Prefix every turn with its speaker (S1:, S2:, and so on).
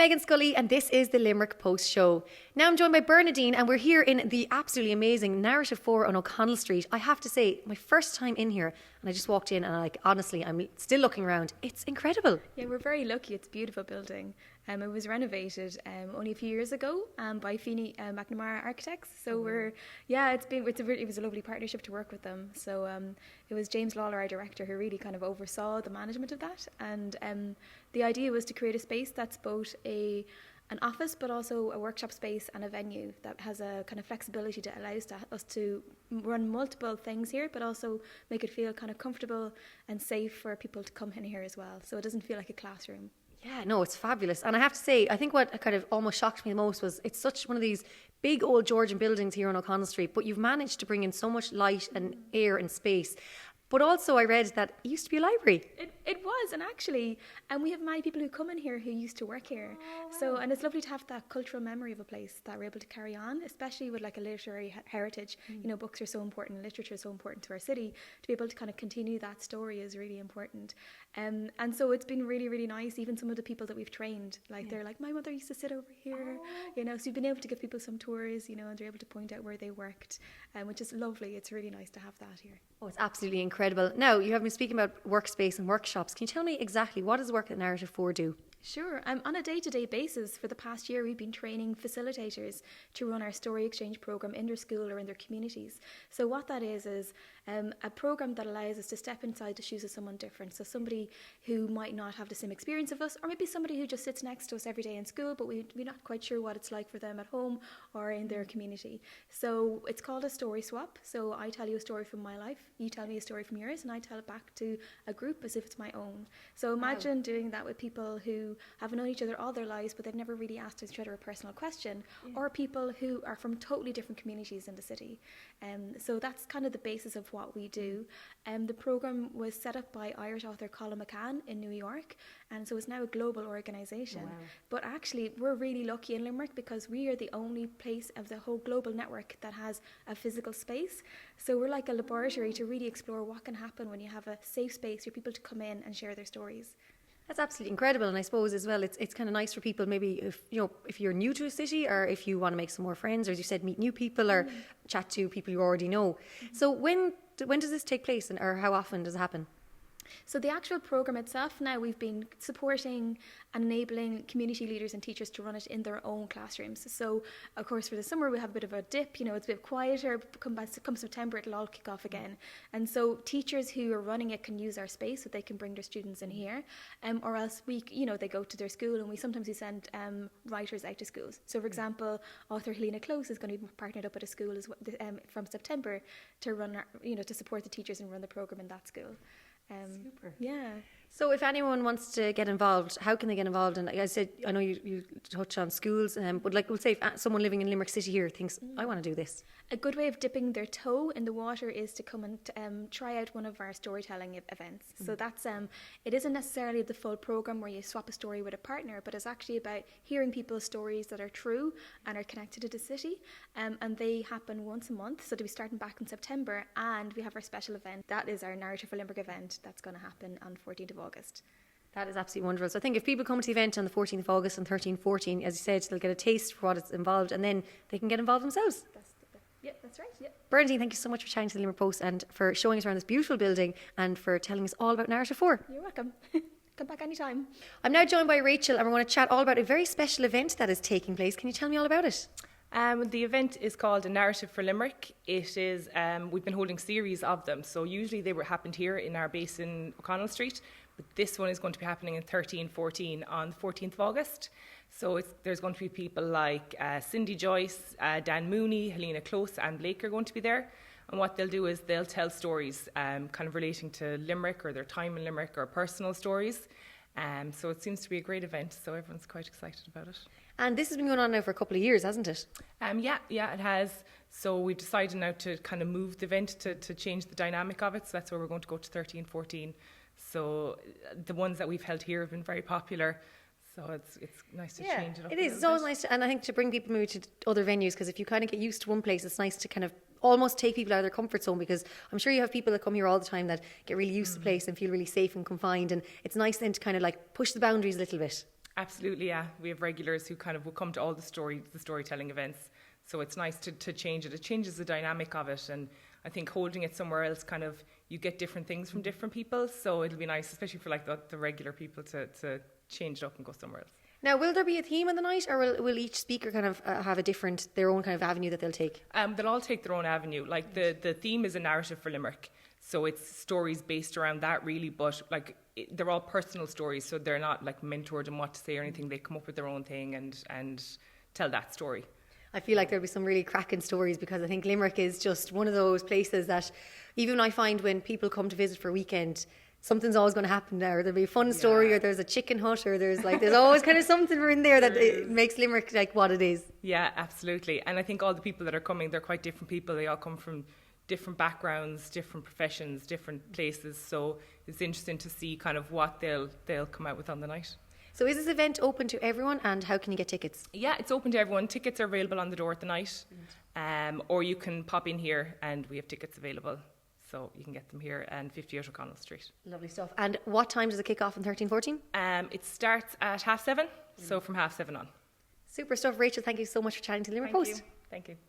S1: Meghann Scully and this is the Limerick Post Show. Now I'm joined by Bernadine and we're here in the absolutely amazing Narative 4 on O'Connell Street. I have to say, my first time in here and I just walked in and honestly, I'm still looking around. It's incredible.
S2: Yeah, we're very lucky. It's a beautiful building. It was renovated only a few years ago by Feeney McNamara Architects. So it was a lovely partnership to work with them. So it was James Lawler, our director, who really kind of oversaw the management of that. And the idea was to create a space that's both an office but also a workshop space and a venue that has a kind of flexibility that allows us to run multiple things here but also make it feel kind of comfortable and safe for people to come in here as well, so it doesn't feel like a classroom.
S1: Yeah, no, it's fabulous. And I have to say, I think what kind of almost shocked me the most was it's such one of these big old Georgian buildings here on O'Connell Street, but you've managed to bring in so much light and air and space. But also I read that it used to be a library.
S2: It was, and actually, we have many people who come in here who used to work here. Oh, wow. So, and it's lovely to have that cultural memory of a place that we're able to carry on, especially with like a literary heritage. You know, books are so important, literature is so important to our city. To be able to kind of continue that story is really important. And so it's been really, really nice. Even some of the people that we've trained, they're like, my mother used to sit over here. You know, so we've been able to give people some tours, you know, and they're able to point out where they worked, which is lovely. It's really nice to have that here.
S1: Oh, it's absolutely incredible. Now, you have been speaking about workspace and workshops. Can you tell me exactly what does the work at Narative 4 do?
S2: Sure. On a day-to-day basis, for the past year, we've been training facilitators to run our story exchange program in their school or in their communities. So what that is a program that allows us to step inside the shoes of someone different. So somebody who might not have the same experience of us, or maybe somebody who just sits next to us every day in school, but we're not quite sure what it's like for them at home or in their community. So it's called a story swap. So I tell you a story from my life, you tell me a story from yours, and I tell it back to a group as if it's my own. So imagine doing that with people who have known each other all their lives, but they've never really asked each other a personal question, or people who are from totally different communities in the city. So that's kind of the basis of what we do. The programme was set up by Irish author Colin Meghann in New York, and so it's now a global organisation. Wow. But actually, we're really lucky in Limerick because we are the only place of the whole global network that has a physical space. So we're like a laboratory to really explore what can happen when you have a safe space for people to come in and share their stories.
S1: That's absolutely incredible, and I suppose as well it's kind of nice for people maybe if you're new to a city or if you want to make some more friends, or as you said, meet new people or chat to people you already know. So when does this take place, or how often does it happen?
S2: So the actual programme itself, now we've been supporting and enabling community leaders and teachers to run it in their own classrooms. So of course for the summer we have a bit of a dip, it's a bit quieter, come September it'll all kick off again. And so teachers who are running it can use our space so they can bring their students in here, or else they go to their school, and we send writers out to schools. So for example, author Helena Close is going to be partnered up at a school from September to run to support the teachers and run the programme in that school.
S1: Super.
S2: Yeah.
S1: So if anyone wants to get involved, how can they get involved? And like I said, I know you touch on schools, but we'll say if someone living in Limerick City here thinks, I want to do this.
S2: A good way of dipping their toe in the water is to come and try out one of our storytelling events. So that's it isn't necessarily the full programme where you swap a story with a partner, but it's actually about hearing people's stories that are true and are connected to the city. And they happen once a month, so they'll be starting back in September, and we have our special event. That is our Narative for Limerick event that's going to happen on 14th of August.
S1: That is absolutely wonderful. So I think if people come to the event on the 14th of August and 13-14, as you said, they'll get a taste for what is involved, and then they can get involved themselves.
S2: That's right. Yeah.
S1: Bernadine, thank you so much for chatting to the Limerick Post and for showing us around this beautiful building and for telling us all about Narative 4.
S2: You're welcome. Come back anytime.
S1: I'm now joined by Rachel, and we're going to chat all about a very special event that is taking place. Can you tell me all about it?
S3: The event is called A Narative for Limerick. It is, we've been holding series of them. So usually they happened here in our base in O'Connell Street, but this one is going to be happening in 13-14 on the 14th of August. So there's going to be people like Cindy Joyce, Dan Mooney, Helena Close and Blake are going to be there. And what they'll do is they'll tell stories kind of relating to Limerick or their time in Limerick or personal stories. So it seems to be a great event, so everyone's quite excited about it.
S1: And this has been going on now for a couple of years, hasn't it?
S3: Yeah, it has. So we've decided now to kind of move the event to change the dynamic of it. So that's where we're going to go to 13-14. So the ones that we've held here have been very popular. So it's nice to change it up.
S1: It is. It's always nice, and I think to bring people maybe to other venues, because if you kind of get used to one place, it's nice to kind of almost take people out of their comfort zone, because I'm sure you have people that come here all the time that get really used to the place and feel really safe and confined, and it's nice then to kind of like push the boundaries a little bit.
S3: Absolutely, yeah. We have regulars who kind of will come to all the storytelling events. So it's nice to change it. It changes the dynamic of it, and I think holding it somewhere else, kind of, you get different things from different people. So it'll be nice, especially for like the regular people, to change it up and go somewhere else.
S1: Now, will there be a theme on the night, or will each speaker kind of have their own kind of avenue that they'll take?
S3: They'll all take their own avenue. Like the theme is a narrative for Limerick. So it's stories based around that, really, but like they're all personal stories, so they're not like mentored in what to say or anything. They come up with their own thing and tell that story.
S1: I feel like there'll be some really cracking stories, because I think Limerick is just one of those places that even I find when people come to visit for a weekend, something's always going to happen there. There'll be a fun story, or there's a chicken hut, or there's always kind of something in there that it makes Limerick like what it is.
S3: Yeah, absolutely. And I think all the people that are coming, they're quite different people. They all come from different backgrounds, different professions, different places. So it's interesting to see kind of what they'll come out with on the night.
S1: So is this event open to everyone, and how can you get tickets?
S3: Yeah, it's open to everyone. Tickets are available on the door at the night, or you can pop in here and we have tickets available. So you can get them here, and 50 out O'Connell Street.
S1: Lovely stuff. And what time does it kick off in 13-14?
S3: It starts at 7:30, so from 7:30 on.
S1: Super stuff. Rachel, thank you so much for chatting to Limerick Post.
S3: Thank you.